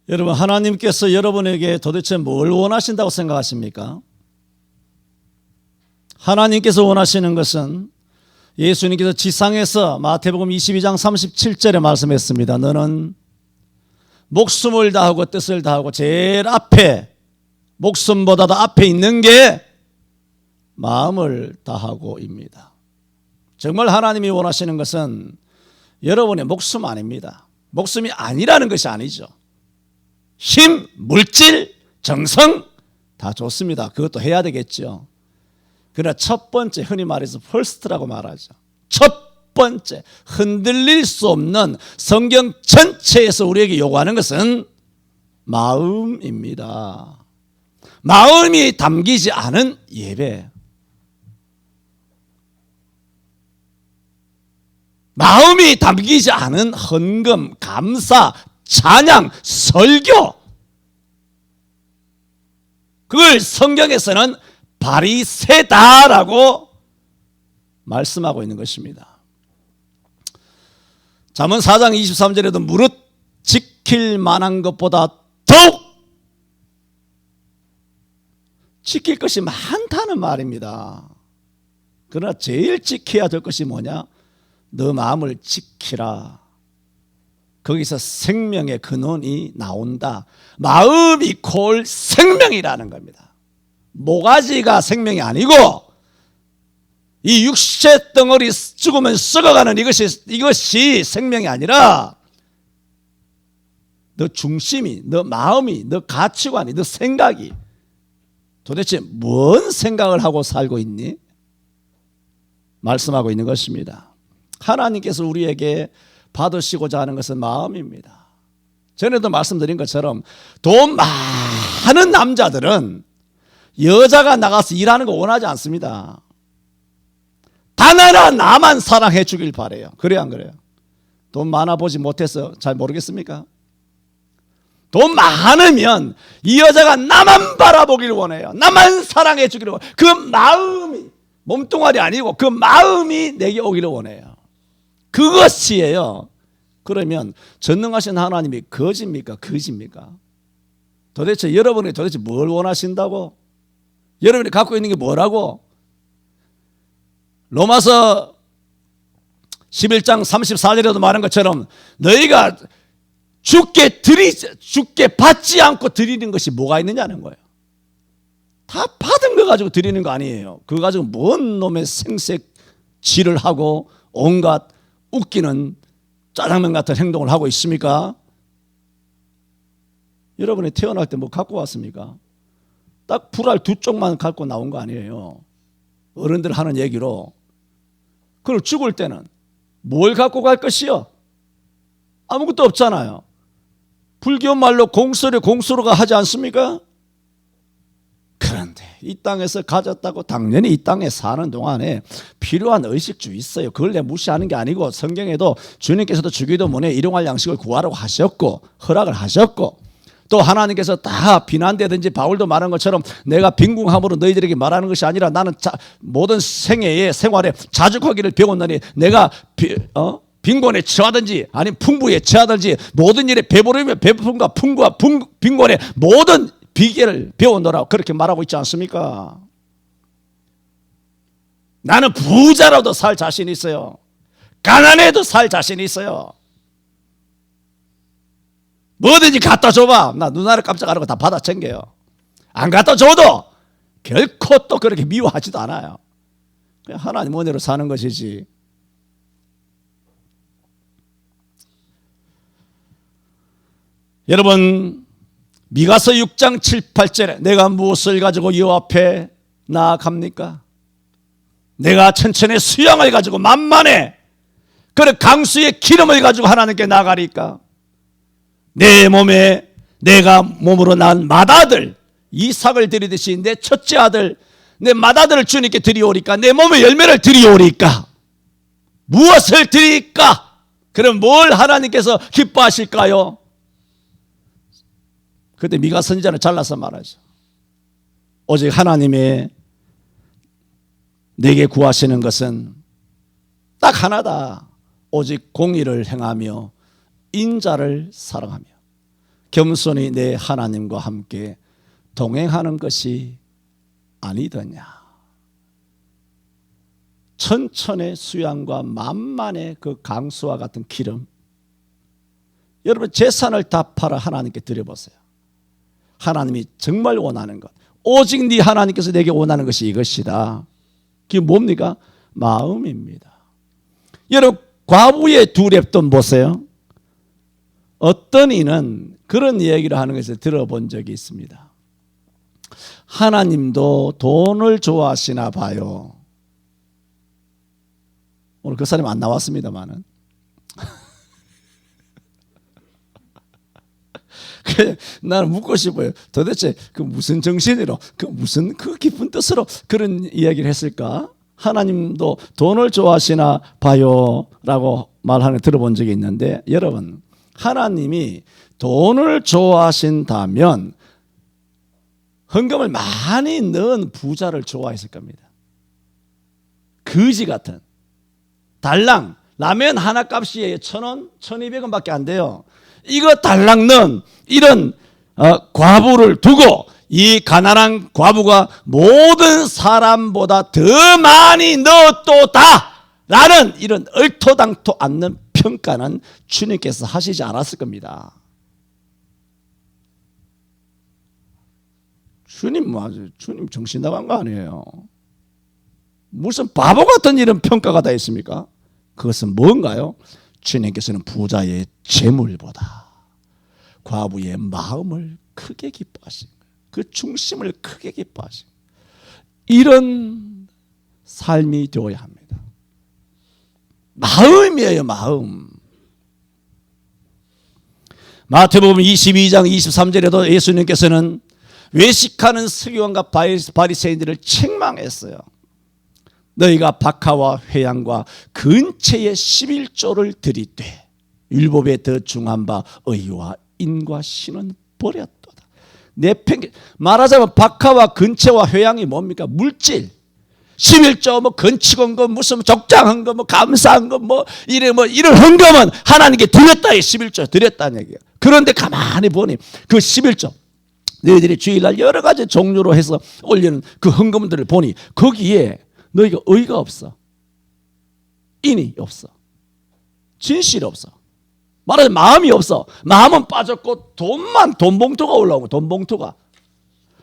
여러분, 하나님께서 여러분에게 도대체 뭘 원하신다고 생각하십니까? 하나님께서 원하시는 것은 예수님께서 지상에서 마태복음 22장 37절에 말씀했습니다. 너는 목숨을 다하고 뜻을 다하고 제일 앞에, 목숨보다도 앞에 있는 게 마음을 다하고입니다. 정말 하나님이 원하시는 것은 여러분의 목숨 아닙니다. 목숨이 아니라는 것이 아니죠. 힘, 물질, 정성 다 좋습니다. 그것도 해야 되겠죠. 그러나 첫 번째, 흔히 말해서 퍼스트라고 말하죠. 첫 번째, 흔들릴 수 없는 성경 전체에서 우리에게 요구하는 것은 마음입니다. 마음이 담기지 않은 예배, 마음이 담기지 않은 헌금, 감사, 찬양, 설교, 그걸 성경에서는 바리새다라고 말씀하고 있는 것입니다. 잠언 4장 23절에도 무릇 지킬 만한 것보다 더욱 지킬 것이 많다는 말입니다. 그러나 제일 지켜야 될 것이 뭐냐? 너 마음을 지키라. 거기서 생명의 근원이 나온다. 마음이 콜 생명이라는 겁니다. 모가지가 생명이 아니고 이 육체 덩어리 죽으면 썩어가는 이것이 생명이 아니라 너 중심이, 너 마음이, 너 가치관이, 너 생각이 도대체 뭔 생각을 하고 살고 있니? 말씀하고 있는 것입니다. 하나님께서 우리에게 받으시고자 하는 것은 마음입니다. 전에도 말씀드린 것처럼 돈 많은 남자들은 여자가 나가서 일하는 거 원하지 않습니다. 단 하나 나만 사랑해 주길 바래요. 그래요, 안 그래요? 돈 많아 보지 못해서 잘 모르겠습니까? 돈 많으면 이 여자가 나만 바라보길 원해요. 나만 사랑해 주기를 원해요. 그 마음이, 몸뚱아리 아니고 그 마음이 내게 오기를 원해요. 그것이에요. 그러면 전능하신 하나님이 거짓입니까? 거짓입니까? 도대체 여러분이 도대체 뭘 원하신다고? 여러분이 갖고 있는 게 뭐라고? 로마서 11장 34절에도 말한 것처럼 너희가 주께 받지 않고 드리는 것이 뭐가 있느냐는 거예요. 다 받은 거 가지고 드리는 거 아니에요. 그거 가지고 뭔 놈의 생색질을 하고 온갖 웃기는 짜장면 같은 행동을 하고 있습니까? 여러분이 태어날 때 뭐 갖고 왔습니까? 딱 불알 두 쪽만 갖고 나온 거 아니에요. 어른들 하는 얘기로. 그럼 죽을 때는 뭘 갖고 갈 것이요? 아무것도 없잖아요. 불교 말로 공수로가 하지 않습니까? 그런데 이 땅에서 가졌다고 당연히 이 땅에 사는 동안에 필요한 의식주 있어요. 그걸 내가 무시하는 게 아니고 성경에도 주님께서도 주기도문에 일용할 양식을 구하라고 하셨고 허락을 하셨고 또 하나님께서 다 비난되든지 바울도 말한 것처럼 내가 빈궁함으로 너희들에게 말하는 것이 아니라 나는 모든 생애의 생활에 자족하기를 배웠느니 내가 빈곤에 처하든지 아니면 풍부에 처하든지 모든 일에 배부르며 배고픔과 풍부와 빈곤의 모든 비결을 배우노라 그렇게 말하고 있지 않습니까? 나는 부자라도 살 자신이 있어요. 가난해도 살 자신이 있어요. 뭐든지 갖다 줘봐. 나 누나를 깜짝 안 하고 다 받아 챙겨요. 안 갖다 줘도 결코 또 그렇게 미워하지도 않아요. 그냥 하나님 은혜로 사는 것이지. 여러분 미가서 6장 7, 8절에 내가 무엇을 가지고 여호와 앞에 나아갑니까? 내가 천천히 수양을 가지고 만만해 그런 강수의 기름을 가지고 하나님께 나아가리까? 내 몸에 내가 몸으로 낳은 맏아들 이삭을 드리듯이 내 첫째 아들 내 맏아들을 주님께 드리오리까? 내 몸에 열매를 드리오리까? 무엇을 드릴까? 그럼 뭘 하나님께서 기뻐하실까요? 그때 미가 선지자는 잘라서 말하죠. 오직 하나님의 내게 구하시는 것은 딱 하나다. 오직 공의를 행하며 인자를 사랑하며 겸손히 내 하나님과 함께 동행하는 것이 아니더냐. 천천의 수양과 만만의 그 강수와 같은 기름, 여러분 재산을 다 팔아 하나님께 드려보세요. 하나님이 정말 원하는 것, 오직 네 하나님께서 내게 원하는 것이 이것이다. 그게 뭡니까? 마음입니다. 여러분 과부의 두 랩돈 보세요. 어떤 이는 그런 이야기를 하는 것을 들어본 적이 있습니다. 하나님도 돈을 좋아하시나 봐요. 오늘 그 사람이 안 나왔습니다만은 나는 묻고 싶어요. 도대체 그 무슨 정신으로, 그 무슨 그 깊은 뜻으로 그런 이야기를 했을까? 하나님도 돈을 좋아하시나 봐요 라고 말하는 걸 들어본 적이 있는데, 여러분 하나님이 돈을 좋아하신다면 헌금을 많이 넣은 부자를 좋아했을 겁니다. 거지 같은 달랑 라면 하나 값이 1,000원, 1,200원밖에 안 돼요. 이거 달랑 넣은 이런 과부를 두고 이 가난한 과부가 모든 사람보다 더 많이 넣었도다 라는 이런 얼토당토 않는 평가는 주님께서 하시지 않았을 겁니다. 주님 정신 나간 거 아니에요. 무슨 바보 같은 이런 평가가 다 있습니까? 그것은 뭔가요? 주님께서는 부자의 재물보다 과부의 마음을 크게 기뻐하신 거예요. 그 중심을 크게 기뻐하신 거예요. 이런 삶이 되어야 합니다. 마음이에요, 마음. 마태복음 22장 23절에도 예수님께서는 외식하는 서기관과 바리새인들을 책망했어요. 너희가 박하와 회양과 근체의 11조를 드리되 율법에 더 중한 바 의와 인과 신은 버렸도다. 말하자면 박하와 근체와 회양이 뭡니까? 물질. 11조 뭐 건축한 거 무슨 적장한 거 뭐 감사한 거 뭐 이런 헌금은 하나님께 드렸다. 11조 드렸다는 얘기예요. 그런데 가만히 보니 그 11조 너희들이 주일날 여러 가지 종류로 해서 올리는 그 헌금들을 보니 거기에 너희가 의가 없어. 인이 없어. 진실이 없어. 말하자면 마음이 없어. 마음은 빠졌고 돈 봉투가 올라오고 돈 봉투가.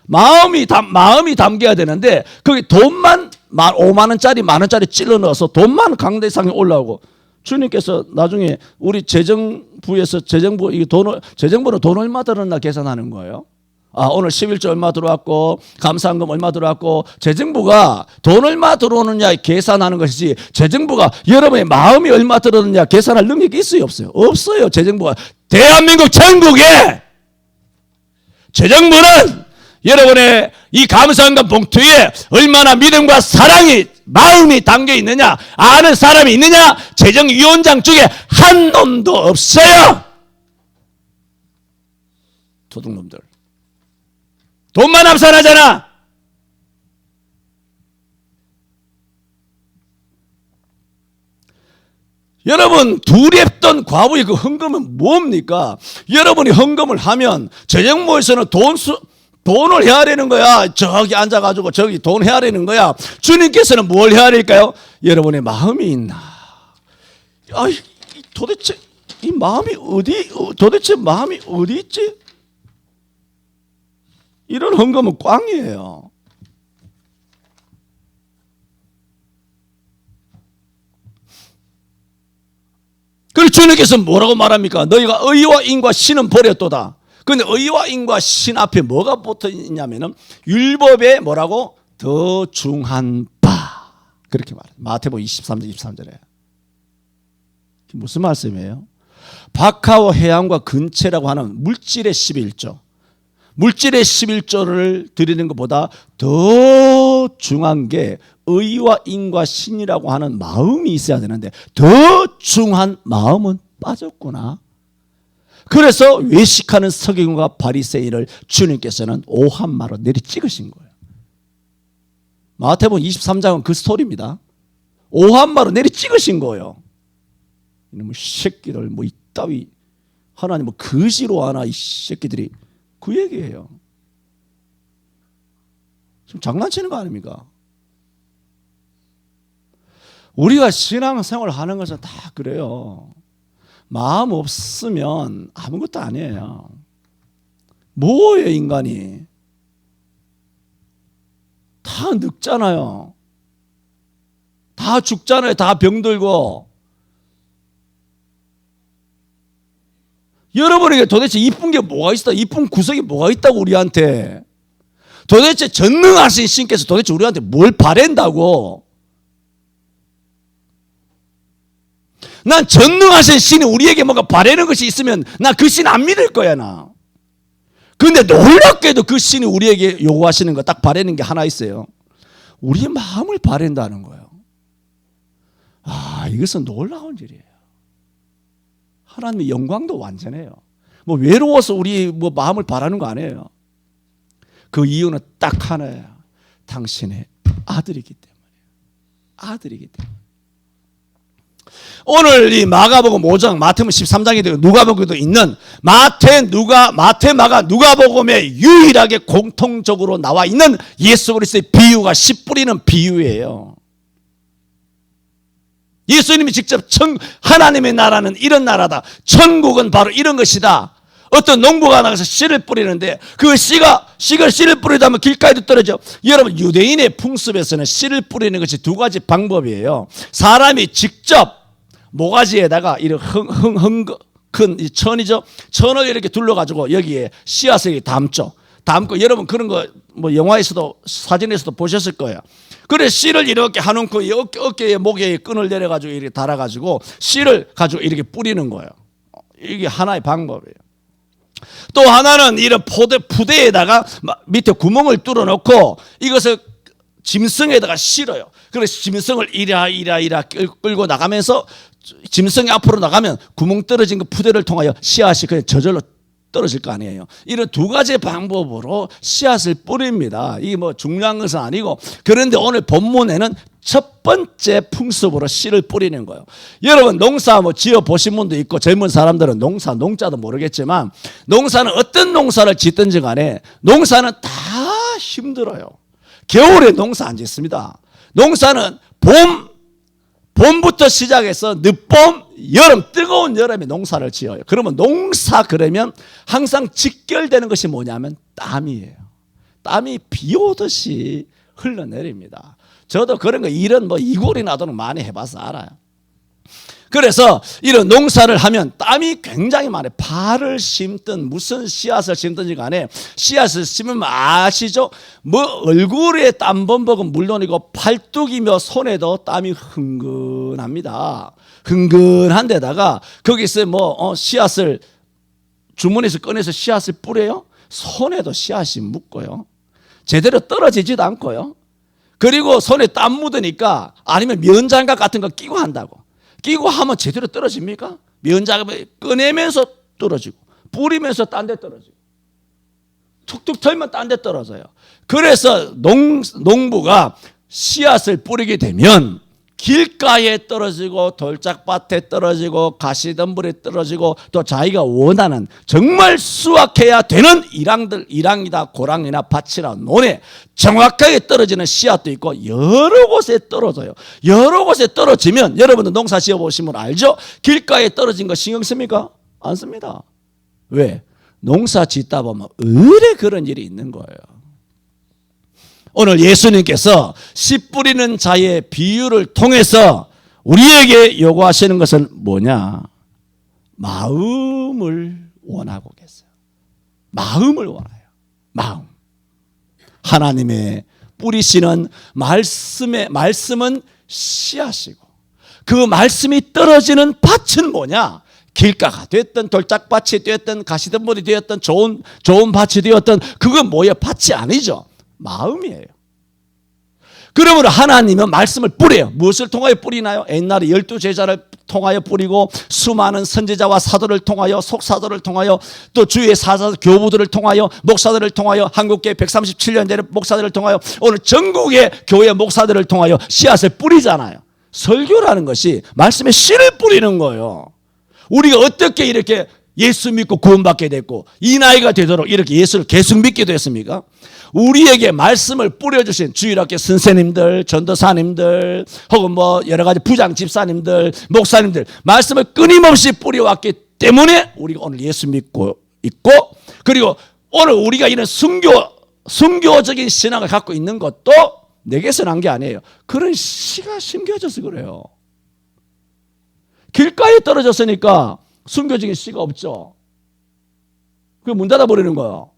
마음이 담겨야 되는데 거기 돈만 5만 원짜리 만 원짜리 찔러 넣어서 돈만 강대상에 올라오고, 주님께서 나중에 우리 재정부에서 재정부는 돈 얼마 들었나 계산하는 거예요. 오늘 11조 얼마 들어왔고 감사한금 얼마 들어왔고, 재정부가 돈 얼마 들어오느냐 계산하는 것이지 재정부가 여러분의 마음이 얼마 들어오느냐 계산할 능력이 있어요, 없어요? 없어요. 재정부가 대한민국 전국에 재정부는 여러분의 이 감사한금 봉투에 얼마나 믿음과 사랑이 마음이 담겨 있느냐 아는 사람이 있느냐? 재정위원장 중에 한 놈도 없어요. 도둑놈들. 돈만 암산하잖아. 여러분 두렵던 과부의 그 헌금은 뭡니까? 여러분이 헌금을 하면 재정부에서는 돈을 해야 되는 거야. 저기 앉아가지고 저기 돈 해야 되는 거야. 주님께서는 뭘 해야 될까요? 여러분의 마음이 있나? 도대체 이 마음이 도대체 마음이 어디 있지? 이런 헌금은 꽝이에요. 그리고 주님께서 뭐라고 말합니까? 너희가 의와 인과 신은 버렸도다. 그런데 의와 인과 신 앞에 뭐가 붙어 있냐면은 율법에 뭐라고? 더 중한 바. 그렇게 말해요. 마태복음 23장 23절에. 무슨 말씀이에요? 박하와 해양과 근체라고 하는 물질의 11조. 물질의 11조를 드리는 것보다 더 중요한 게 의와 인과 신이라고 하는 마음이 있어야 되는데 더 중요한 마음은 빠졌구나. 그래서 외식하는 서기관과 바리새인을 주님께서는 오한마로 내리 찍으신 거예요. 마태복음 23장은 그 스토리입니다. 오한마로 내리 찍으신 거예요. 이놈의 새끼들 뭐 이따위 하나님 뭐 거지로 하나 이 새끼들이 그 얘기예요. 지금 장난치는 거 아닙니까? 우리가 신앙생활 하는 것은 다 그래요. 마음 없으면 아무것도 아니에요. 뭐예요, 인간이? 다 늙잖아요. 다 죽잖아요. 다 병들고. 여러분에게 도대체 이쁜 게 뭐가 있어? 이쁜 구석이 뭐가 있다고 우리한테? 도대체 전능하신 신께서 도대체 우리한테 뭘 바란다고? 난 전능하신 신이 우리에게 뭔가 바라는 것이 있으면 나 그 신 안 믿을 거야, 나. 근데 놀랍게도 그 신이 우리에게 요구하시는 거 딱 바라는 게 하나 있어요. 우리의 마음을 바란다는 거예요. 아, 이것은 놀라운 일이에요. 하나님의 영광도 완전해요. 뭐 외로워서 우리 뭐 마음을 바라는 거 아니에요. 그 이유는 딱 하나예요. 당신의 아들이기 때문에. 아들이기 때문에. 오늘 이 마가복음 5장, 마태복음 13장이 되고 누가복음에도 있는 마태, 마가, 누가복음에 유일하게 공통적으로 나와 있는 예수 그리스도의 비유가 씨 뿌리는 비유예요. 예수님이 직접 하나님의 나라는 이런 나라다. 천국은 바로 이런 것이다. 어떤 농부가 나가서 씨를 뿌리는데 그 씨를 뿌리다 하면 길가에도 떨어져. 여러분, 유대인의 풍습에서는 씨를 뿌리는 것이 두 가지 방법이에요. 사람이 직접 모가지에다가 이렇게 큰 천이죠. 천을 이렇게 둘러가지고 여기에 씨앗을 담죠. 담고 여러분 그런 거 뭐 영화에서도 사진에서도 보셨을 거예요. 그래 씨를 이렇게 한웅크 어깨에 목에 끈을 내려가지고 이렇게 달아가지고 씨를 가지고 이렇게 뿌리는 거예요. 이게 하나의 방법이에요. 또 하나는 이런 부대에다가 밑에 구멍을 뚫어 놓고 이것을 짐승에다가 실어요. 그래서 짐승을 이라 끌고 나가면서 짐승이 앞으로 나가면 구멍 떨어진 그 부대를 통하여 씨앗이 그냥 저절로 떨어질 거 아니에요. 이런 두 가지 방법으로 씨앗을 뿌립니다. 이게 뭐 중요한 것은 아니고, 그런데 오늘 본문에는 첫 번째 풍습으로 씨를 뿌리는 거예요. 여러분 농사 뭐 지어 보신 분도 있고 젊은 사람들은 농자도 모르겠지만 농사는 어떤 농사를 짓든지 간에 농사는 다 힘들어요. 겨울에 농사 안 짓습니다. 농사는 봄부터 시작해서 늦봄, 여름, 뜨거운 여름에 농사를 지어요. 그러면 그러면 항상 직결되는 것이 뭐냐면 땀이에요. 땀이 비 오듯이 흘러내립니다. 저도 그런 거 일은 뭐 이골이 나도록 많이 해봐서 알아요. 그래서 이런 농사를 하면 땀이 굉장히 많아요. 파를 심든 무슨 씨앗을 심든지 간에 씨앗을 심으면 아시죠? 뭐 얼굴에 땀범벅은 물론이고 팔뚝이며 손에도 땀이 흥건합니다. 흥건한 데다가 거기서 뭐 씨앗을 주머니에서 꺼내서 씨앗을 뿌려요. 손에도 씨앗이 묻고요. 제대로 떨어지지도 않고요. 그리고 손에 땀 묻으니까 아니면 면장갑 같은 거 끼고 한다고. 끼고 하면 제대로 떨어집니까? 면장갑을 꺼내면서 떨어지고 뿌리면서 딴 데 떨어지고 툭툭 털면 딴 데 떨어져요. 그래서 농부가 씨앗을 뿌리게 되면 길가에 떨어지고 돌짝밭에 떨어지고 가시덤불에 떨어지고 또 자기가 원하는 정말 수확해야 되는 일항이다 고랑이나 밭이나 논에 정확하게 떨어지는 씨앗도 있고 여러 곳에 떨어져요. 여러 곳에 떨어지면 여러분들 농사 지어보시면 알죠? 길가에 떨어진 거 신경 씁니까? 안 씁니다. 왜? 농사 짓다 보면 의뢰 그런 일이 있는 거예요. 오늘 예수님께서 씨 뿌리는 자의 비유를 통해서 우리에게 요구하시는 것은 뭐냐? 마음을 원하고 계세요. 마음을 원해요. 마음. 하나님의 뿌리시는 말씀은 씨앗이고 그 말씀이 떨어지는 밭은 뭐냐? 길가가 됐든 돌짝밭이 되었든 가시덤불이 되었든 좋은 밭이 되었든 그건 뭐예요? 밭이 아니죠. 마음이에요. 그러므로 하나님은 말씀을 뿌려요. 무엇을 통하여 뿌리나요? 옛날에 12제자를 통하여 뿌리고 수많은 선지자와 사도를 통하여 속사도를 통하여 또 주의 사사 교부들을 통하여 목사들을 통하여 한국교회 137년 전의 목사들을 통하여 오늘 전국의 교회 목사들을 통하여 씨앗을 뿌리잖아요. 설교라는 것이 말씀에 씨를 뿌리는 거예요. 우리가 어떻게 이렇게 예수 믿고 구원받게 됐고 이 나이가 되도록 이렇게 예수를 계속 믿게 됐습니까? 우리에게 말씀을 뿌려주신 주일학교 선생님들, 전도사님들, 혹은 뭐 여러 가지 부장 집사님들, 목사님들 말씀을 끊임없이 뿌려왔기 때문에 우리가 오늘 예수 믿고 있고, 그리고 오늘 우리가 이런 순교적인 신앙을 갖고 있는 것도 내게서 난 게 아니에요. 그런 씨가 심겨져서 그래요. 길가에 떨어졌으니까 순교적인 씨가 없죠. 그 문 닫아버리는 거예요.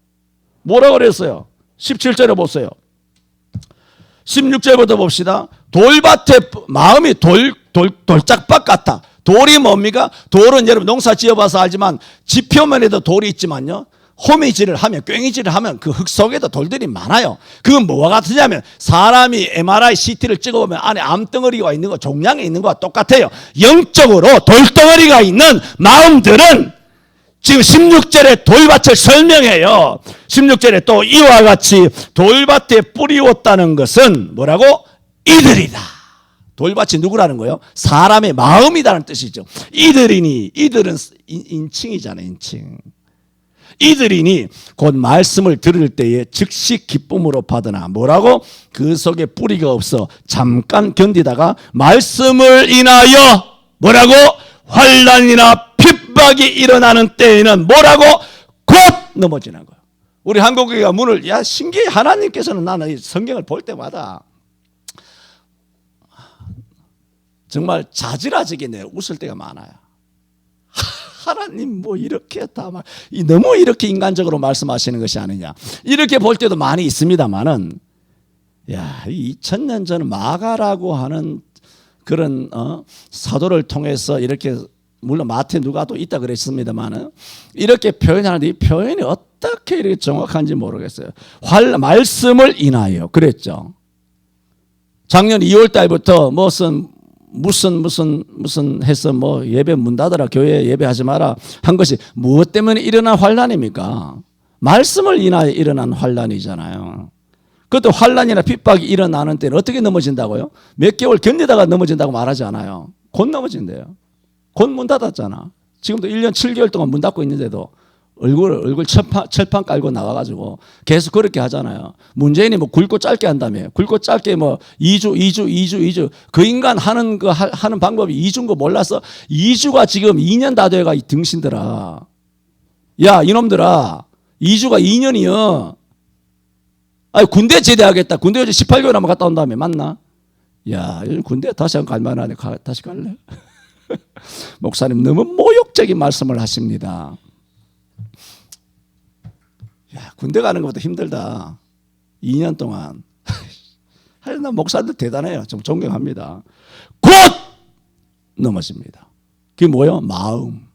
뭐라고 그랬어요? 17절에 보세요. 16절부터 봅시다. 돌밭에 마음이 돌짝밭 같아. 돌이 뭡니까? 돌은 여러분 농사 지어봐서 알지만 지표면에도 돌이 있지만요, 호미질을 하면, 꽹이질을 하면 그 흙 속에도 돌들이 많아요. 그건 뭐와 같으냐면 사람이 MRI, CT를 찍어보면 안에 암덩어리가 있는 거, 종양에 있는 거와 똑같아요. 영적으로 돌덩어리가 있는 마음들은 지금 16절에 돌밭을 설명해요. 16절에 또 이와 같이 돌밭에 뿌리웠다는 것은 뭐라고? 이들이다. 돌밭이 누구라는 거예요? 사람의 마음이라는 뜻이죠. 이들이니, 이들은 인칭이잖아요. 인칭. 이들이니 곧 말씀을 들을 때에 즉시 기쁨으로 받으나 뭐라고? 그 속에 뿌리가 없어 잠깐 견디다가 말씀을 인하여 뭐라고? 환난이나 핍박이 일어나는 때에는 뭐라고? 곧 넘어지는 거예요. 우리 한국교회가 문을, 야 신기해. 하나님께서는 나는 성경을 볼 때마다 정말 자지러지게 내 웃을 때가 많아요. 하나님 뭐 이렇게 다 너무 이렇게 인간적으로 말씀하시는 것이 아니냐, 이렇게 볼 때도 많이 있습니다만은, 야 2000년 전 마가라고 하는 그런 사도를 통해서 이렇게, 물론 마태 누가 또 있다 그랬습니다만은 이렇게 표현하는데 이 표현이 어떻게 이렇게 정확한지 모르겠어요. 말씀을 인하여 그랬죠. 작년 2월 달부터 무슨 해서 뭐 예배 문 닫아라, 교회 예배하지 마라 한 것이 무엇 때문에 일어난 환난입니까? 말씀을 인하여 일어난 환난이잖아요. 그것도 환난이나 핍박이 일어나는 때는 어떻게 넘어진다고요? 몇 개월 견디다가 넘어진다고 말하지 않아요. 곧 넘어진대요. 곧 문 닫았잖아. 지금도 1년 7개월 동안 문 닫고 있는데도 얼굴 철판 깔고 나와가지고 계속 그렇게 하잖아요. 문재인이 뭐 굵고 짧게 한다며. 굵고 짧게 뭐 2주. 그 인간 하는 방법이 2주인 거 몰라서 2주가 지금 2년 다 돼가 이 등신들아. 야, 이놈들아. 2주가 2년이여. 아니, 군대 제대하겠다. 군대 어제 18개월 한번 갔다 온 다음에 맞나? 야, 요즘 군대 다시 한번 갈만하네. 다시 갈래? 목사님 너무 모욕적인 말씀을 하십니다. 야, 군대 가는 것보다 힘들다. 2년 동안. 하여튼 난 목사들 대단해요. 좀 존경합니다. 곧 넘어집니다. 그게 뭐예요? 마음.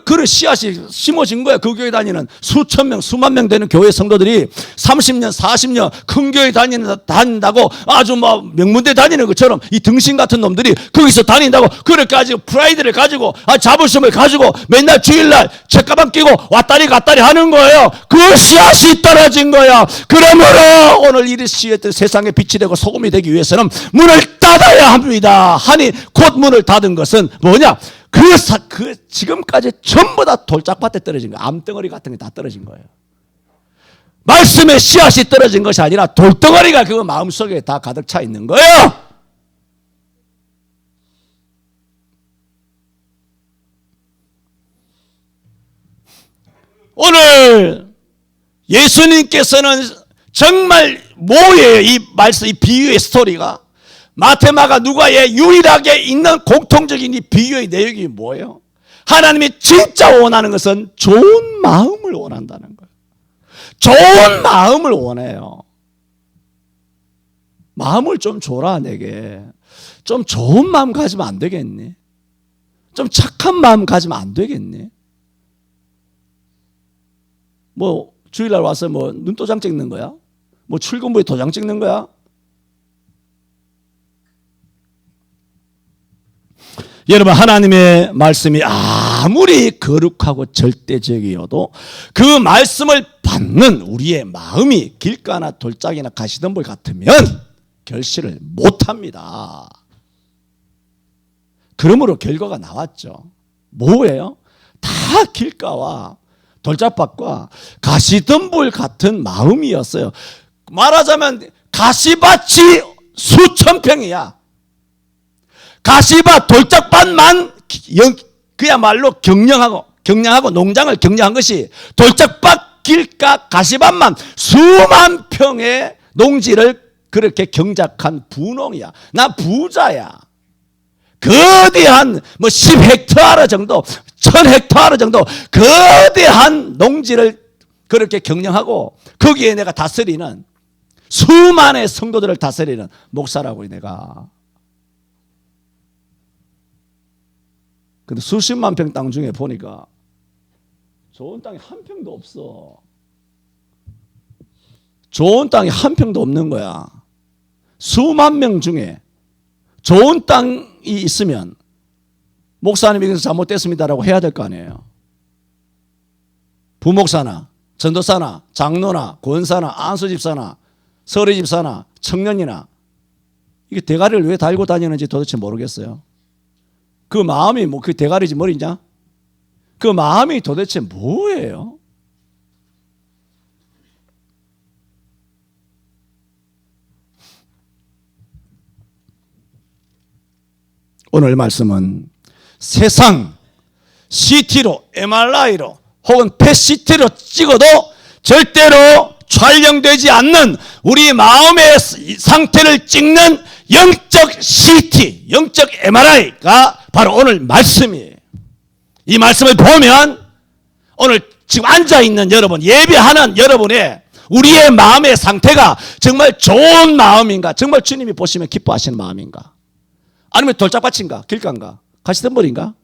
그런 씨앗이 심어진 거야. 그 교회 다니는 수천 명, 수만 명 되는 교회 성도들이 30년, 40년 큰 교회 다닌다고 아주 뭐 명문대 다니는 것처럼 이 등신 같은 놈들이 거기서 다닌다고 그렇게 가지고 프라이드를 가지고 자부심을 가지고 맨날 주일날 책가방 끼고 왔다리 갔다리 하는 거예요. 그 씨앗이 떨어진 거야. 그러므로 오늘 이 씨앗들 세상에 빛이 되고 소금이 되기 위해서는 문을 닫아야 합니다. 하니 곧 문을 닫은 것은 뭐냐? 지금까지 전부 다 돌짝밭에 떨어진 거예요. 암덩어리 같은 게 다 떨어진 거예요. 말씀의 씨앗이 떨어진 것이 아니라 돌덩어리가 그 마음속에 다 가득 차 있는 거예요. 오늘 예수님께서는 정말 뭐예요? 이 말씀, 이 비유의 스토리가 마테마가 누가에 유일하게 있는 공통적인 이 비유의 내용이 뭐예요? 하나님이 진짜 원하는 것은 좋은 마음을 원한다는 거예요. 좋은 마음을 원해요. 마음을 좀 줘라 내게. 좀 좋은 마음 가지면 안 되겠니? 좀 착한 마음 가지면 안 되겠니? 뭐 주일날 와서 뭐 눈도장 찍는 거야? 뭐 출근부에 도장 찍는 거야? 여러분, 하나님의 말씀이 아무리 거룩하고 절대적이어도 그 말씀을 받는 우리의 마음이 길가나 돌짝이나 가시덤불 같으면 결실을 못합니다. 그러므로 결과가 나왔죠. 뭐예요? 다 길가와 돌짝밭과 가시덤불 같은 마음이었어요. 말하자면 가시밭이 수천 평이야. 가시밭 돌짝밭만 그야말로 경량하고 농장을 경량한 것이 돌짝밭 길가 가시밭만 수만 평의 농지를 그렇게 경작한 부농이야. 나 부자야. 거대한 10헥타르 정도 1000헥타르 정도 거대한 농지를 그렇게 경영하고 거기에 내가 다스리는 수만의 성도들을 다스리는 목사라고 내가. 근데 수십만 평 땅 중에 보니까 좋은 땅이 한 평도 없어. 좋은 땅이 한 평도 없는 거야. 수만 명 중에 좋은 땅이 있으면 목사님이 여기서 잘못됐습니다라고 해야 될 거 아니에요. 부목사나 전도사나 장로나 권사나 안수집사나 서리집사나 청년이나 이게 대가리를 왜 달고 다니는지 도대체 모르겠어요. 그 마음이 그 대가리지 머리냐? 그 마음이 도대체 뭐예요? 오늘 말씀은 세상 CT로 MRI로 혹은 PET-CT로 찍어도 절대로 촬영되지 않는 우리 마음의 상태를 찍는 영적 CT, 영적 MRI가 바로 오늘 말씀이에요. 이 말씀을 보면 오늘 지금 앉아있는 여러분, 예배하는 여러분의 우리의 마음의 상태가 정말 좋은 마음인가, 정말 주님이 보시면 기뻐하시는 마음인가, 아니면 돌짝밭인가, 길가인가, 가시덤불인가,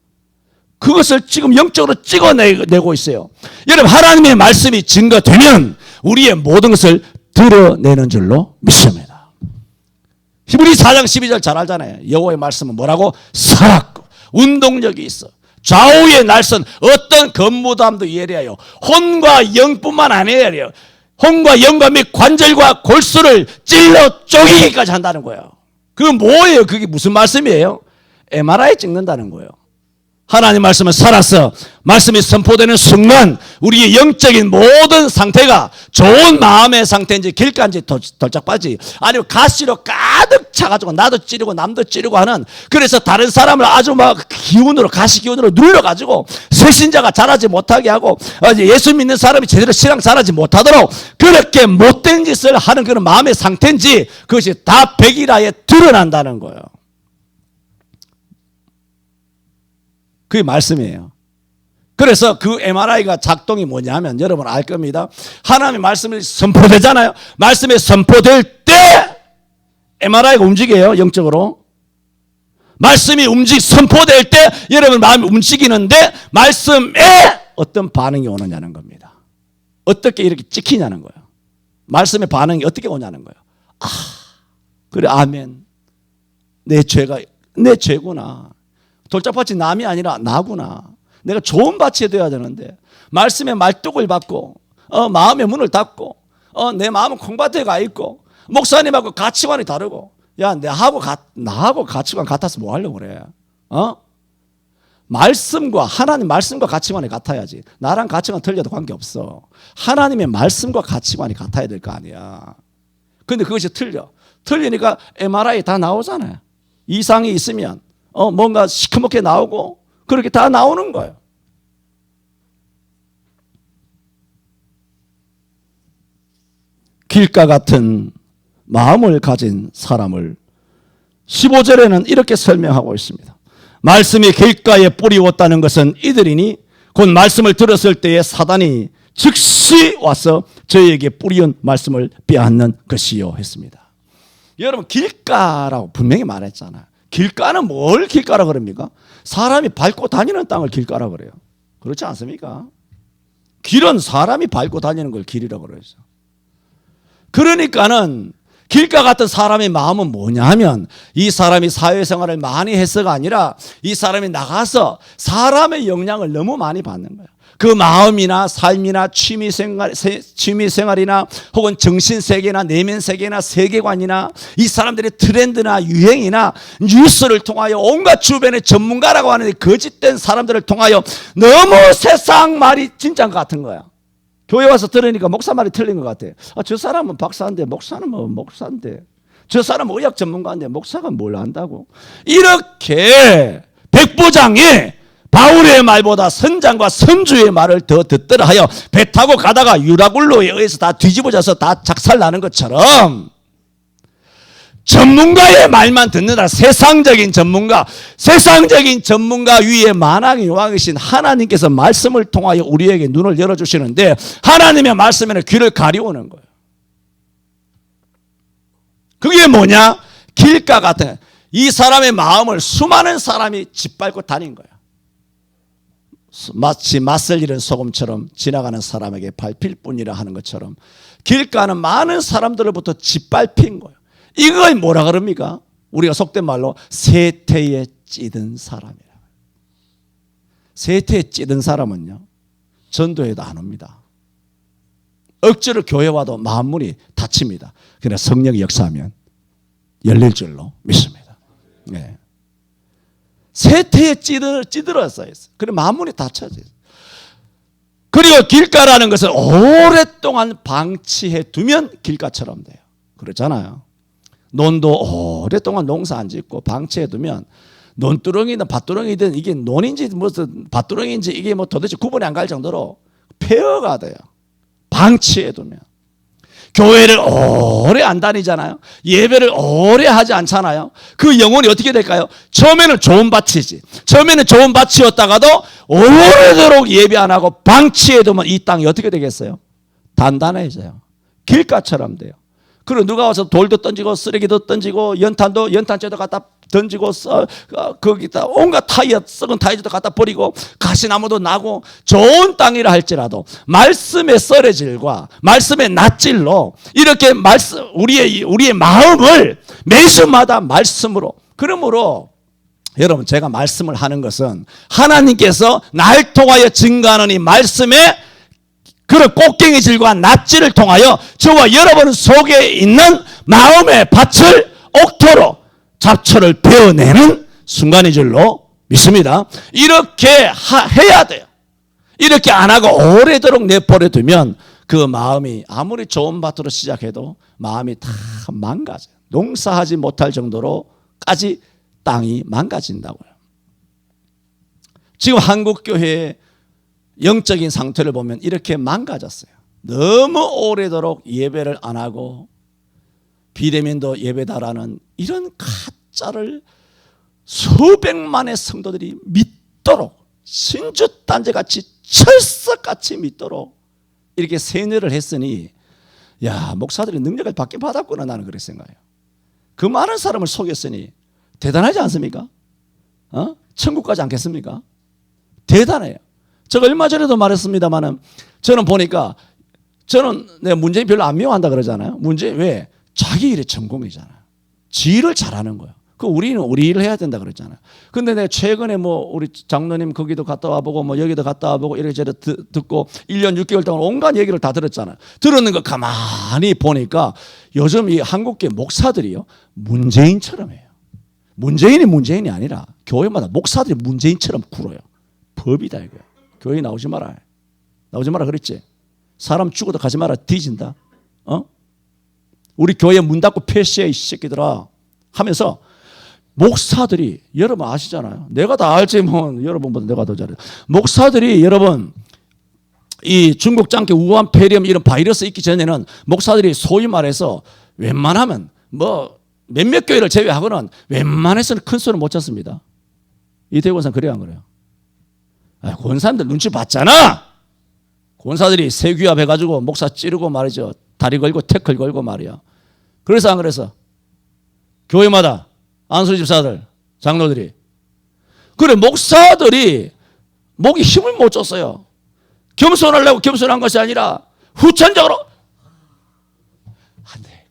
그것을 지금 영적으로 찍어내고 있어요. 여러분, 하나님의 말씀이 증거되면 우리의 모든 것을 드러내는 줄로 믿습니다. 히브리 4장 12절 잘 알잖아요. 여호와의 말씀은 뭐라고? 살았고 운동력이 있어. 좌우의 날선 어떤 건무담도 예리하여 혼과 영뿐만 아니에요. 혼과 영과 및 관절과 골수를 찔러 쪼개기까지 한다는 거예요. 그게 뭐예요? 그게 무슨 말씀이에요? MRI 찍는다는 거예요. 하나님 말씀은 살아서 말씀이 선포되는 순간 우리의 영적인 모든 상태가 좋은 마음의 상태인지 길가인지 돌짝밭이 아니면 가시로 가득 차가지고 나도 찌르고 남도 찌르고 하는, 그래서 다른 사람을 아주 막 기운으로, 가시 기운으로 눌러가지고 새신자가 자라지 못하게 하고 예수 믿는 사람이 제대로 신앙 자라지 못하도록 그렇게 못된 짓을 하는 그런 마음의 상태인지 그것이 다 백일하에 드러난다는 거예요. 그게 말씀이에요. 그래서 그 MRI가 작동이 뭐냐면 여러분 알 겁니다. 하나님의 말씀이 선포되잖아요. 말씀이 선포될 때 MRI가 움직여요. 영적으로. 말씀이 선포될 때 여러분 마음이 움직이는데 말씀에 어떤 반응이 오느냐는 겁니다. 어떻게 이렇게 찍히냐는 거예요. 말씀의 반응이 어떻게 오냐는 거예요. 아, 그래, 아멘. 내 죄구나. 돌짝밭이 남이 아니라 나구나. 내가 좋은 밭이 되어야 되는데 말씀의 말뚝을 받고 마음의 문을 닫고 내 마음은 콩밭에 가 있고 목사님하고 가치관이 다르고, 야, 나하고 가치관 같아서 뭐 하려고 그래? 말씀과 하나님 말씀과 가치관이 같아야지. 나랑 가치관 틀려도 관계없어. 하나님의 말씀과 가치관이 같아야 될 거 아니야. 근데 그것이 틀리니까 MRI 다 나오잖아요. 이상이 있으면 뭔가 시커멓게 나오고 그렇게 다 나오는 거예요. 길가 같은 마음을 가진 사람을 15절에는 이렇게 설명하고 있습니다. 말씀이 길가에 뿌리웠다는 것은 이들이니 곧 말씀을 들었을 때에 사단이 즉시 와서 저희에게 뿌리운 말씀을 빼앗는 것이요 했습니다. 여러분, 길가라고 분명히 말했잖아요. 길가는 뭘 길가라 그럽니까? 사람이 밟고 다니는 땅을 길가라 그래요. 그렇지 않습니까? 길은 사람이 밟고 다니는 걸 길이라고 그러죠. 그러니까는 길가 같은 사람의 마음은 뭐냐 하면 이 사람이 사회생활을 많이 해서가 아니라 이 사람이 나가서 사람의 영향을 너무 많이 받는 거예요. 그 마음이나 삶이나 취미생활이나 혹은 정신세계나 내면세계나 세계관이나 이 사람들의 트렌드나 유행이나 뉴스를 통하여 온갖 주변의 전문가라고 하는 거짓된 사람들을 통하여 너무 세상 말이 진짜인 것 같은 거야. 교회 와서 들으니까 목사 말이 틀린 것 같아. 저 사람은 박사인데 목사는 뭐 목사인데, 저 사람은 의학 전문가인데 목사가 뭘 안다고. 이렇게 백부장이 바울의 말보다 선장과 선주의 말을 더 듣더라 하여 배 타고 가다가 유라굴로에 의해서 다 뒤집어져서 다 작살나는 것처럼 전문가의 말만 듣는다. 세상적인 전문가 위에 만왕의 왕이신 하나님께서 말씀을 통하여 우리에게 눈을 열어주시는데 하나님의 말씀에는 귀를 가리우는 거예요. 그게 뭐냐? 길가 같은 이 사람의 마음을 수많은 사람이 짓밟고 다닌 거예요. 마치 맛을 잃은 소금처럼 지나가는 사람에게 밟힐 뿐이라 하는 것처럼 길가는 많은 사람들로부터 짓밟힌 거예요. 이걸 뭐라 그럽니까? 우리가 속된 말로 세태에 찌든 사람이라. 세태에 찌든 사람은요, 전도에도 안 옵니다. 억지로 교회 와도 마음문이 닫힙니다. 그러나 성령이 역사하면 열릴 줄로 믿습니다. 네. 세태에 찌들었어요. 그래 마음문이 닫혀져 있어요. 그리고 길가라는 것을 오랫동안 방치해 두면 길가처럼 돼요. 그렇잖아요. 논도 오랫동안 농사 안 짓고 방치해 두면 논두렁이든 밭두렁이든 이게 논인지 무슨 밭두렁인지 이게 뭐 도대체 구분이 안 갈 정도로 폐허가 돼요. 방치해 두면. 교회를 오래 안 다니잖아요. 예배를 오래 하지 않잖아요. 그 영혼이 어떻게 될까요? 처음에는 좋은 밭이지. 처음에는 좋은 밭이었다가도 오래도록 예배 안 하고 방치해 두면 이 땅이 어떻게 되겠어요? 단단해져요. 길가처럼 돼요. 그리고 누가 와서 돌도 던지고 쓰레기도 던지고 연탄재도 갖다 던지고 거기다 온갖 타이어 썩은 타이어도 갖다 버리고 가시나무도 나고 좋은 땅이라 할지라도 말씀의 썰어질과 말씀의 낫질로 이렇게 우리의 마음을 매주마다 말씀으로. 그러므로 여러분, 제가 말씀을 하는 것은 하나님께서 날 통하여 증거하는 이 말씀에 그런 꽃갱이질과 낫질을 통하여 저와 여러분 속에 있는 마음의 밭을 옥토로 잡초를 베어내는 순간인 줄로 믿습니다. 이렇게 해야 돼요. 이렇게 안 하고 오래도록 내버려 두면 그 마음이 아무리 좋은 밭으로 시작해도 마음이 다 망가져요. 농사하지 못할 정도로까지 땅이 망가진다고요. 지금 한국교회의 영적인 상태를 보면 이렇게 망가졌어요. 너무 오래도록 예배를 안 하고 비대면도 예배다라는 이런 가짜를 수백만의 성도들이 믿도록 신주단체같이 철석같이 믿도록 이렇게 세뇌를 했으니 야, 목사들이 능력을 받긴 받았구나. 나는 그렇게 생각해요. 그 많은 사람을 속였으니 대단하지 않습니까? 천국 가지 않겠습니까? 대단해요. 제가 얼마 전에도 말했습니다만은 저는 보니까 내가 문재인 별로 안 미워한다 그러잖아요. 문재인 왜? 자기 일에 전공이잖아요. 지 일을 잘하는 거예요. 우리는 우리 일을 해야 된다 그랬잖아요. 근데 내가 최근에 우리 장로님 거기도 갔다 와보고 여기도 갔다 와보고 이래저래 듣고 1년 6개월 동안 온갖 얘기를 다 들었잖아요. 들었는 거 가만히 보니까 요즘 이 한국계 목사들이요, 문재인처럼 해요. 문재인이 아니라 교회마다 목사들이 문재인처럼 굴어요. 법이다 이거야. 교회 나오지 마라 그랬지. 사람 죽어도 가지 마라. 뒤진다. 우리 교회 문 닫고 폐쇄해 이 새끼들아 하면서 목사들이, 여러분 아시잖아요. 내가 다 알지 여러분보다 내가 더 잘해. 목사들이 여러분 이 중국 장기 우한 폐렴 이런 바이러스 있기 전에는 목사들이 소위 말해서 웬만하면 몇몇 교회를 제외하고는 웬만해서는 큰 소리 못 쳤습니다. 이태희 권사는 그래요 안 그래요? 권사님들 눈치 봤잖아. 권사들이 세귀합 해가지고 목사 찌르고 말이죠. 다리 걸고 태클 걸고 말이야. 그래서 안 그래서 교회마다 안수 집사들 장로들이 그래 목사들이 목이 힘을 못 줬어요. 겸손하려고 겸손한 것이 아니라 후천적으로 안 돼.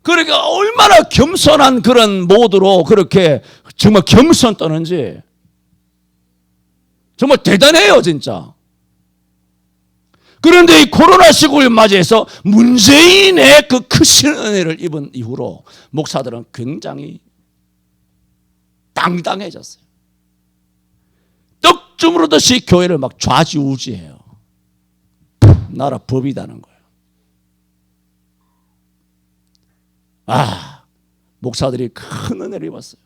그러니까 얼마나 겸손한 그런 모드로 그렇게 정말 겸손 떠는지 정말 대단해요, 진짜. 그런데 이 코로나19를 맞이해서 문재인의 그 크신 은혜를 입은 이후로 목사들은 굉장히 당당해졌어요. 떡 주무르듯이 교회를 막 좌지우지해요. 나라 법이다는 거예요. 목사들이 큰 은혜를 입었어요.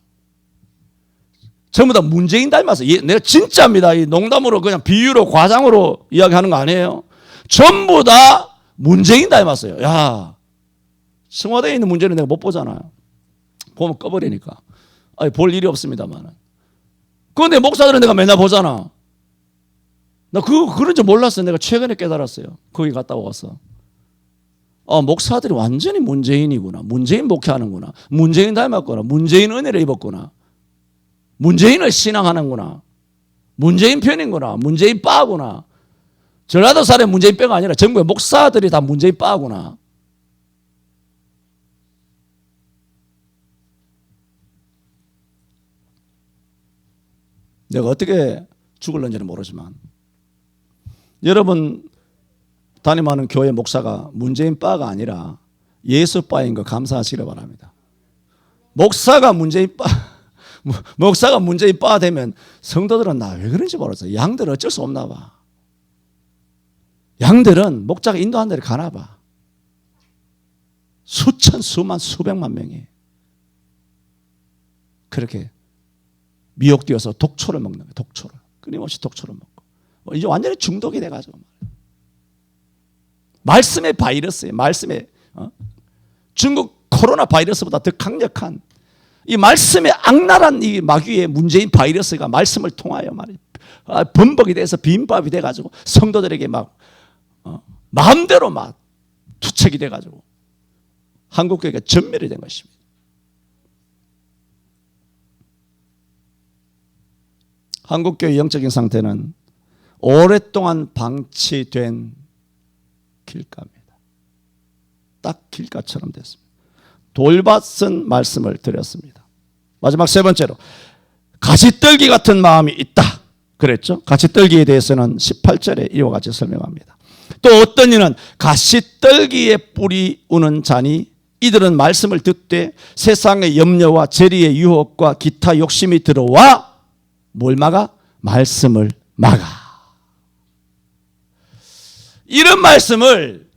전부 다 문재인 닮았어요. 내가 진짜입니다. 이 농담으로 그냥 비유로 과장으로 이야기하는 거 아니에요. 전부 다 문재인 닮았어요. 야, 청와대에 있는 문재인은 내가 못 보잖아요. 보면 꺼버리니까. 볼 일이 없습니다만. 그런데 목사들은 내가 맨날 보잖아. 나 그런 줄 몰랐어요. 내가 최근에 깨달았어요. 거기 갔다 와서. 목사들이 완전히 문재인이구나. 문재인 목회하는구나. 문재인 닮았구나. 문재인 은혜를 입었구나. 문재인을 신앙하는구나. 문재인 편인구나. 문재인 빠구나. 전라도 사람의 문재인 빠가 아니라 전국의 목사들이 다 문재인 빠구나. 내가 어떻게 죽을는지는 모르지만 여러분 담임하는 교회 목사가 문재인 빠가 아니라 예수 빠인 거 감사하시기 바랍니다. 목사가 문재인 빠 되면 성도들은 나 왜 그런지 모르겠어요. 양들은 어쩔 수 없나 봐. 양들은 목자가 인도한 데를 가나 봐. 수천, 수만, 수백만 명이 그렇게 미혹되어서 독초를 먹는 거예요. 독초를. 끊임없이 독초를 먹고. 이제 완전히 중독이 돼가지고. 말씀의 바이러스예요. 말씀의 중국 코로나 바이러스보다 더 강력한 이 말씀의 악랄한 이 마귀의 문재인 바이러스가 말씀을 통하여 범벅이 돼서 빈밥이 돼가지고 성도들에게 막 마음대로 막 투척이 돼가지고 한국교회가 전멸이 된 것입니다. 한국교회 영적인 상태는 오랫동안 방치된 길가입니다. 딱 길가처럼 됐습니다. 돌밭은 말씀을 드렸습니다. 마지막 세 번째로 가시떨기 같은 마음이 있다 그랬죠. 가시떨기에 대해서는 18절에 이와 같이 설명합니다. 또 어떤 이는 가시떨기에 뿌리 우는 자니 이들은 말씀을 듣되 세상의 염려와 재리의 유혹과 기타 욕심이 들어와 뭘 막아? 말씀을 막아. 이런 말씀을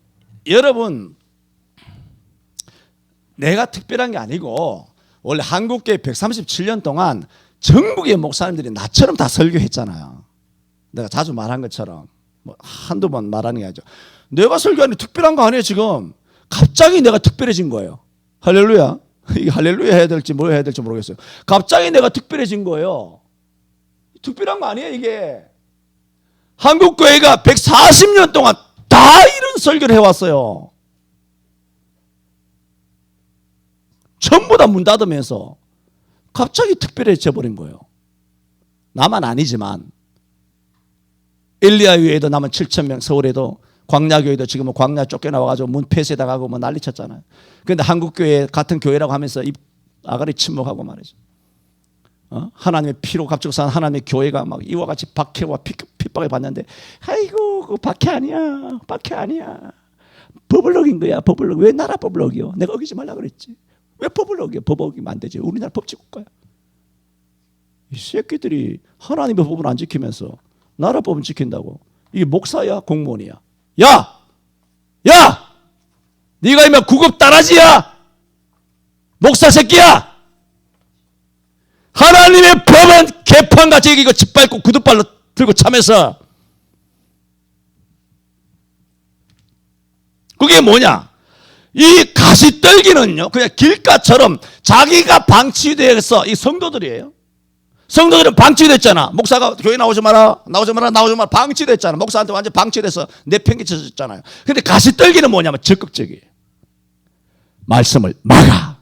여러분 내가 특별한 게 아니고 원래 한국교회 137년 동안 전국의 목사님들이 나처럼 다 설교했잖아요. 내가 자주 말한 것처럼 한두 번 말하는 게 아니죠. 내가 설교하는 게 특별한 거 아니에요 지금. 갑자기 내가 특별해진 거예요. 할렐루야. 이게 할렐루야 해야 될지 뭐 해야 될지 모르겠어요. 갑자기 내가 특별해진 거예요. 특별한 거 아니에요 이게. 한국교회가 140년 동안 다 이런 설교를 해왔어요. 전부 다 문 닫으면서 갑자기 특별해져 버린 거예요. 나만 아니지만 엘리야 위에도 남은 7,000명, 서울에도 광야교회도 지금은 광야 쫓겨나와가지고 문 폐쇄당하고 뭐 난리 쳤잖아요. 그런데 한국교회 같은 교회라고 하면서 입 아가리 침묵하고 말이죠. 하나님의 피로 값주고 산 하나님의 교회가 막 이와 같이 박해와 핍박을 받는데 아이고 그거 박해 아니야. 박해 아니야. 법을 어긴 거야. 법을 어긴. 왜 나라 법을 어겨? 내가 어기지 말라 그랬지. 왜 법을 어겨? 법 어기면 안 되지. 우리나라 법치국가야. 이 새끼들이 하나님의 법을 안 지키면서 나라 법은 지킨다고. 이게 목사야 공무원이야. 야! 네가 이면 구급 따라지야. 목사 새끼야. 하나님의 법은 개판같이 이거 짓밟고 구두발로 들고 참여서 그게 뭐냐? 이 가시떨기는요 그냥 길가처럼 자기가 방치돼서 이 성도들이에요. 성도들은 방치됐잖아. 목사가 교회 나오지 마라 방치됐잖아. 목사한테 완전 방치돼서 내팽개쳐졌잖아요. 근데 가시떨기는 뭐냐면 적극적이에요. 말씀을 막아.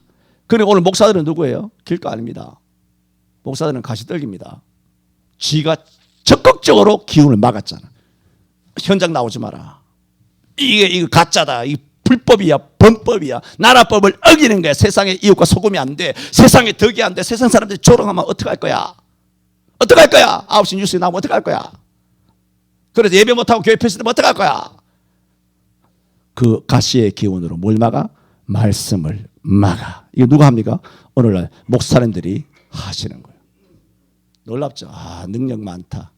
그리고 오늘 목사들은 누구예요? 길가 아닙니다. 목사들은 가시떨기입니다. 지가 적극적으로 기운을 막았잖아. 현장 나오지 마라. 이거 가짜다. 이게 불법이야. 범법이야. 나라법을 어기는 거야. 세상에 이웃과 소금이 안 돼. 세상에 덕이 안 돼. 세상 사람들이 조롱하면 어떡할 거야? 어떡할 거야? 9시 뉴스에 나오면 어떡할 거야? 그래서 예배 못하고 교회 폐쇄되면 어떡할 거야? 그 가시의 기운으로 뭘 막아? 말씀을 막아. 이거 누가 합니까? 오늘날 목사님들이 하시는 거예요. 놀랍죠? 능력 많다.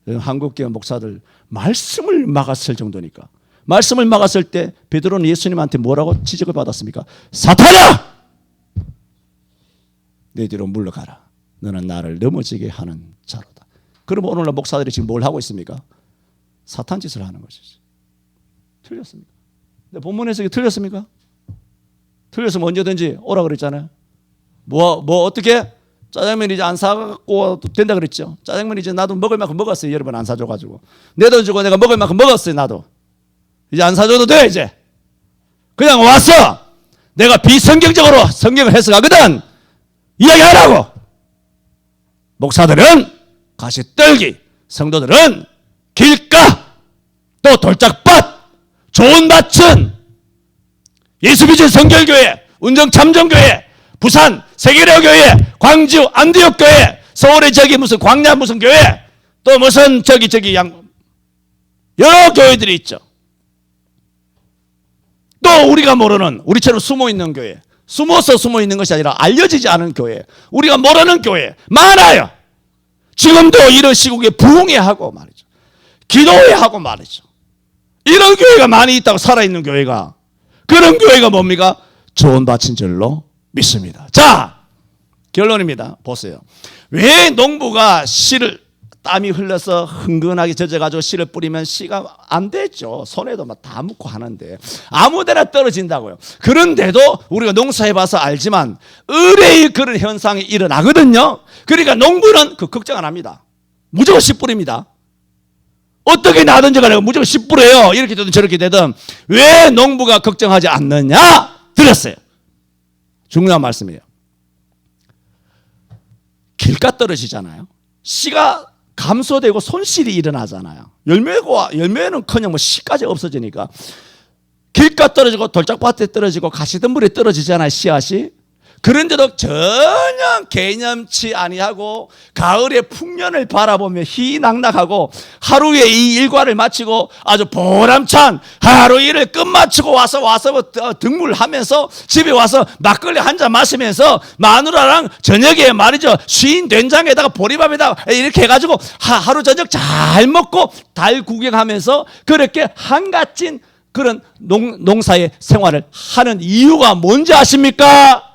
한국교회 목사들 말씀을 막았을 정도니까. 말씀을 막았을 때 베드로는 예수님한테 뭐라고 지적을 받았습니까? 사탄아! 내 뒤로 물러가라. 너는 나를 넘어지게 하는 자로다. 그러면 오늘날 목사들이 지금 뭘 하고 있습니까? 사탄 짓을 하는 것이지. 틀렸습니까? 근데 본문 해석이 틀렸습니까? 틀렸으면 언제든지 오라 그랬잖아요. 어떻게? 짜장면 이제 안 사갖고 된다 그랬죠. 짜장면 이제 나도 먹을 만큼 먹었어요. 여러분 안 사줘가지고. 내 돈 주고 내가 먹을 만큼 먹었어요. 나도. 이제 안 사줘도 돼 이제. 그냥 와서 내가 비성경적으로 성경을 해석하거든. 이야기하라고. 목사들은 가시떨기, 성도들은 길가, 또 돌짝밭, 좋은 밭은 예수비전 성결교회, 운정참정교회, 부산 세계로교회, 광주 안디옥교회, 서울의 저기 무슨 광야 무슨 교회, 또 무슨 저기 여러 교회들이 있죠. 또 우리가 모르는, 우리처럼 숨어있는 교회, 숨어서 숨어있는 것이 아니라 알려지지 않은 교회, 우리가 모르는 교회 많아요. 지금도 이런 시국에 부흥해야 하고 말이죠. 기도해야 하고 말이죠. 이런 교회가 많이 있다고, 살아있는 교회가. 그런 교회가 뭡니까? 좋은 밭인 줄로 믿습니다. 자, 결론입니다. 보세요. 왜 농부가 씨를 땀이 흘러서 흥건하게 젖어가지고 씨를 뿌리면 씨가 안 되죠. 손에도 막 다 묻고 하는데 아무데나 떨어진다고요. 그런데도 우리가 농사해봐서 알지만 의뢰의 그런 현상이 일어나거든요. 그러니까 농부는 그 걱정 안 합니다. 무조건 씨 뿌립니다. 어떻게 나든지 간에 무조건 씨 뿌려요. 이렇게 되든 저렇게 되든. 왜 농부가 걱정하지 않느냐? 들었어요. 중요한 말씀이에요. 길가 떨어지잖아요. 씨가 감소되고 손실이 일어나잖아요. 열매는커녕 씨까지 없어지니까 길가 떨어지고 돌짝밭에 떨어지고 가시덤불에 떨어지잖아요. 씨앗이. 그런데도 전혀 개념치 아니하고 가을의 풍년을 바라보며 희낙낙하고 하루에 이 일과를 마치고 아주 보람찬 하루 일을 끝마치고 와서 등물하면서 집에 와서 막걸리 한 잔 마시면서 마누라랑 저녁에 말이죠, 쉰 된장에다가 보리밥에다가 이렇게 해가지고 하루 저녁 잘 먹고 달 구경하면서 그렇게 한갓진 그런 농사의 생활을 하는 이유가 뭔지 아십니까?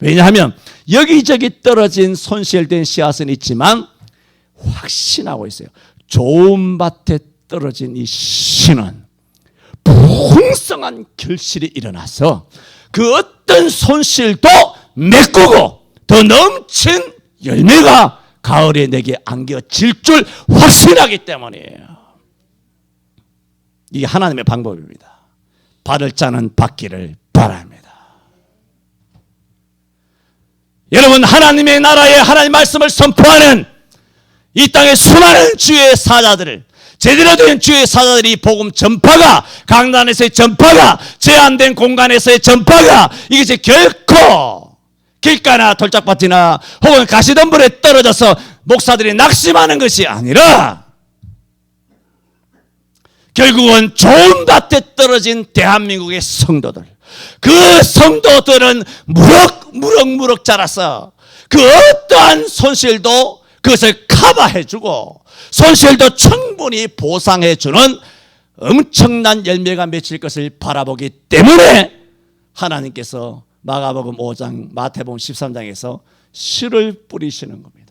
왜냐하면 여기저기 떨어진 손실된 씨앗은 있지만 확신하고 있어요. 좋은 밭에 떨어진 이 씨는 풍성한 결실이 일어나서 그 어떤 손실도 메꾸고 더 넘친 열매가 가을에 내게 안겨질 줄 확신하기 때문이에요. 이게 하나님의 방법입니다. 받을 자는 받기를 바랍니다. 여러분, 하나님의 나라에 하나님 말씀을 선포하는 이 땅의 수많은 주의 사자들을, 제대로 된 주의 사자들이 복음 전파가, 강단에서의 전파가, 제한된 공간에서의 전파가, 이것이 결코 길가나 돌짝밭이나 혹은 가시덤불에 떨어져서 목사들이 낙심하는 것이 아니라 결국은 좋은 밭에 떨어진 대한민국의 성도들, 그 성도들은 무럭무럭 자라서 그 어떠한 손실도 그것을 커버해주고 손실도 충분히 보상해주는 엄청난 열매가 맺힐 것을 바라보기 때문에 하나님께서 마가복음 5장, 마태복음 13장에서 씨를 뿌리시는 겁니다.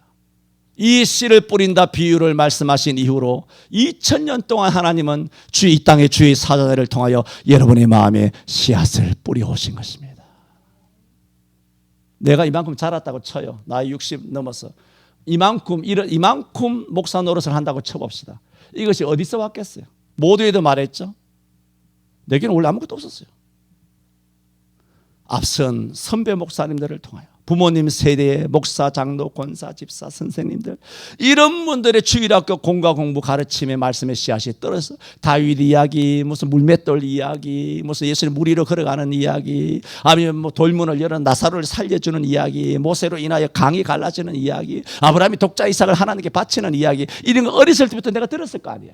이 씨를 뿌린다 비유를 말씀하신 이후로 2000년 동안 하나님은 이 땅의 주의 사자들을 통하여 여러분의 마음에 씨앗을 뿌려오신 것입니다. 내가 이만큼 자랐다고 쳐요. 나이 60 넘어서 이만큼 목사 노릇을 한다고 쳐봅시다. 이것이 어디서 왔겠어요? 모두에도 말했죠. 내게는 원래 아무것도 없었어요. 앞선 선배 목사님들을 통하여 부모님 세대의 목사, 장로, 권사, 집사, 선생님들 이런 분들의 주일학교 공과 공부 가르침의 말씀의 씨앗이 떨어서 다윗 이야기, 무슨 물맷돌 이야기, 무슨 예수님 물 위로 걸어가는 이야기, 아니면 뭐 돌문을 열어 나사로를 살려주는 이야기, 모세로 인하여 강이 갈라지는 이야기, 아브라함이 독자 이삭을 하나님께 바치는 이야기, 이런 거 어렸을 때부터 내가 들었을 거 아니야.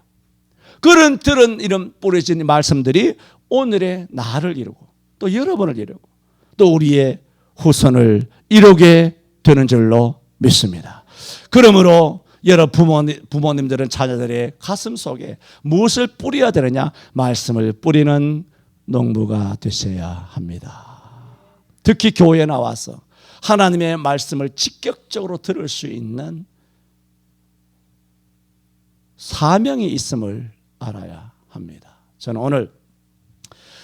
그런 들은 이런 뿌려진 말씀들이 오늘의 나를 이루고 또 여러분을 이루고 또 우리의 후손을 이루게 되는 줄로 믿습니다. 그러므로 여러 부모님들은 자녀들의 가슴 속에 무엇을 뿌려야 되느냐? 말씀을 뿌리는 농부가 되셔야 합니다. 특히 교회에 나와서 하나님의 말씀을 직격적으로 들을 수 있는 사명이 있음을 알아야 합니다. 저는 오늘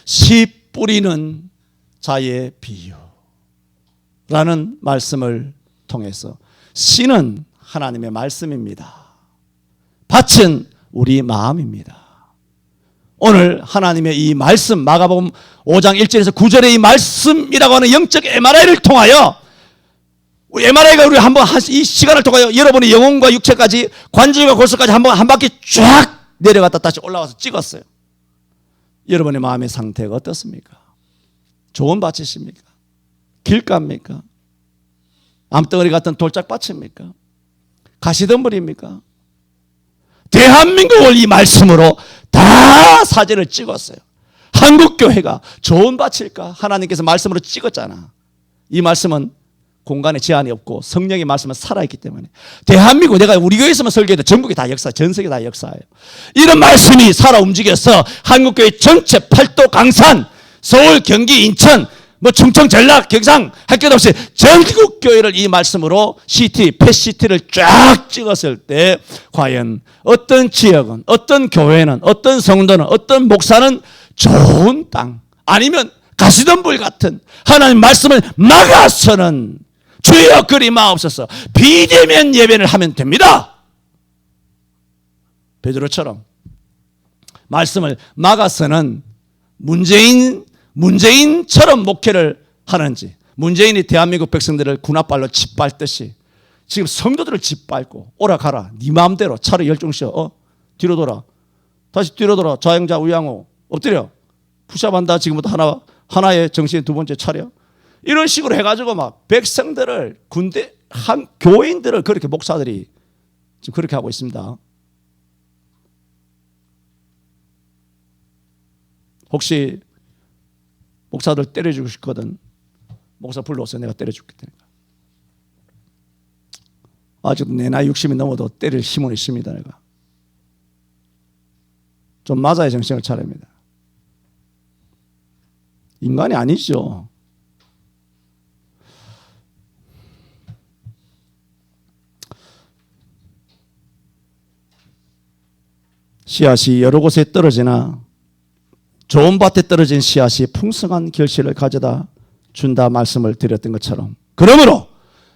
씨 뿌리는 자의 비유라는 말씀을 통해서 씨는 하나님의 말씀입니다. 밭은 우리 마음입니다. 오늘 하나님의 이 말씀, 마가복음 5장 1절에서 9절의 이 말씀이라고 하는 영적 MRI를 통하여, MRI가 우리 한번 이 시간을 통하여 여러분의 영혼과 육체까지, 관절과 골수까지 한 바퀴 쫙 내려갔다 다시 올라와서 찍었어요. 여러분의 마음의 상태가 어떻습니까? 좋은 밭이십니까? 길가입니까? 암덩어리 같은 돌짝밭입니까? 가시덤불입니까? 대한민국을 이 말씀으로 다 사진을 찍었어요. 한국교회가 좋은 밭일까? 하나님께서 말씀으로 찍었잖아. 이 말씀은 공간에 제한이 없고 성령의 말씀은 살아있기 때문에 대한민국, 내가 우리 교회에서만 설교해도 전국이 다 역사, 전 세계 다 역사예요. 이런 말씀이 살아 움직여서 한국교회 전체 팔도, 강산, 서울, 경기, 인천, 뭐 충청, 전라, 경상 할 것 없이 전국 교회를 이 말씀으로 펫시티를 쫙 찍었을 때 과연 어떤 지역은, 어떤 교회는, 어떤 성도는, 어떤 목사는 좋은 땅, 아니면 가시덤불 같은 하나님 말씀을 막아서는 주여 그리 마옵소서 비대면 예배를 하면 됩니다. 베드로처럼 말씀을 막아서는 문재인처럼 목회를 하는지, 문재인이 대한민국 백성들을 군홧발로 짓밟듯이 지금 성도들을 짓밟고 오라가라 네 마음대로 차로 열중시어, 뒤로 돌아, 다시 뒤로 돌아, 좌영자 우양호 엎드려, 푸샵한다, 지금부터 하나의 정신의 두 번째 차려, 이런 식으로 해가지고 막 백성들을, 교인들을 그렇게 목사들이 지금 그렇게 하고 있습니다. 혹시 목사들 때려주고 싶거든, 목사 불러오세요. 내가 때려줄게 테니까. 아직도 내 나이 60이 넘어도 때릴 힘은 있습니다. 내가 좀 맞아야 정신을 차립니다. 인간이 아니죠. 씨앗이 여러 곳에 떨어지나 좋은 밭에 떨어진 씨앗이 풍성한 결실을 가져다 준다 말씀을 드렸던 것처럼, 그러므로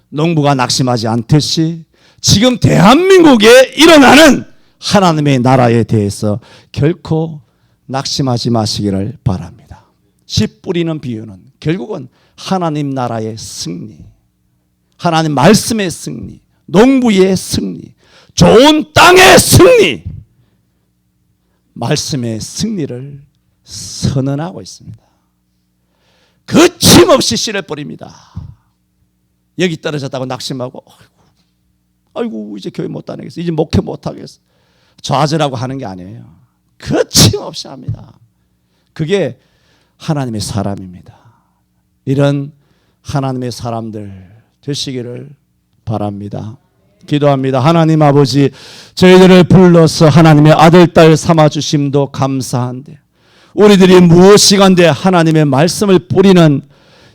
농부가 낙심하지 않듯이 지금 대한민국에 일어나는 하나님의 나라에 대해서 결코 낙심하지 마시기를 바랍니다. 씨 뿌리는 비유는 결국은 하나님 나라의 승리, 하나님 말씀의 승리, 농부의 승리, 좋은 땅의 승리, 말씀의 승리를 선언하고 있습니다. 거침없이 씨를 뿌립니다. 여기 떨어졌다고 낙심하고 아이고 이제 교회 못 다니겠어, 이제 목회 못 하겠어, 좌절하고 하는 게 아니에요. 거침없이 합니다. 그게 하나님의 사람입니다. 이런 하나님의 사람들 되시기를 바랍니다. 기도합니다. 하나님 아버지, 저희들을 불러서 하나님의 아들, 딸 삼아주심도 감사한데 우리들이 무엇이간데 하나님의 말씀을 뿌리는,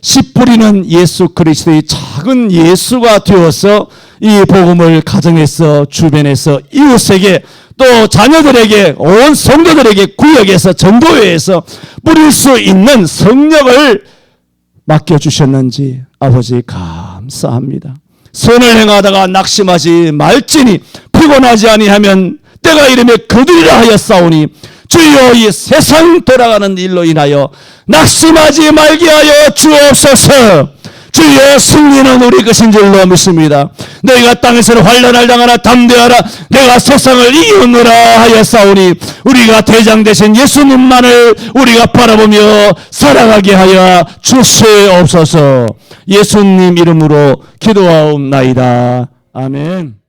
씨 뿌리는 예수 그리스도의 작은 예수가 되어서 이 복음을 가정에서, 주변에서, 이웃에게, 또 자녀들에게, 온 성도들에게, 구역에서, 전도회에서 뿌릴 수 있는 성령을 맡겨주셨는지 아버지 감사합니다. 선을 행하다가 낙심하지 말지니 피곤하지 아니하면 때가 이르며 거두리라 하였사오니 주여 이 세상 돌아가는 일로 인하여 낙심하지 말게 하여 주옵소서. 주의 승리는 우리 것인 줄로 믿습니다. 너희가 땅에서는 환난을 당하나 담대하라. 내가 세상을 이겼노라 하였사오니 우리가 대장 되신 예수님만을 우리가 바라보며 살아가게 하여 주시옵소서. 예수님 이름으로 기도하옵나이다. 아멘.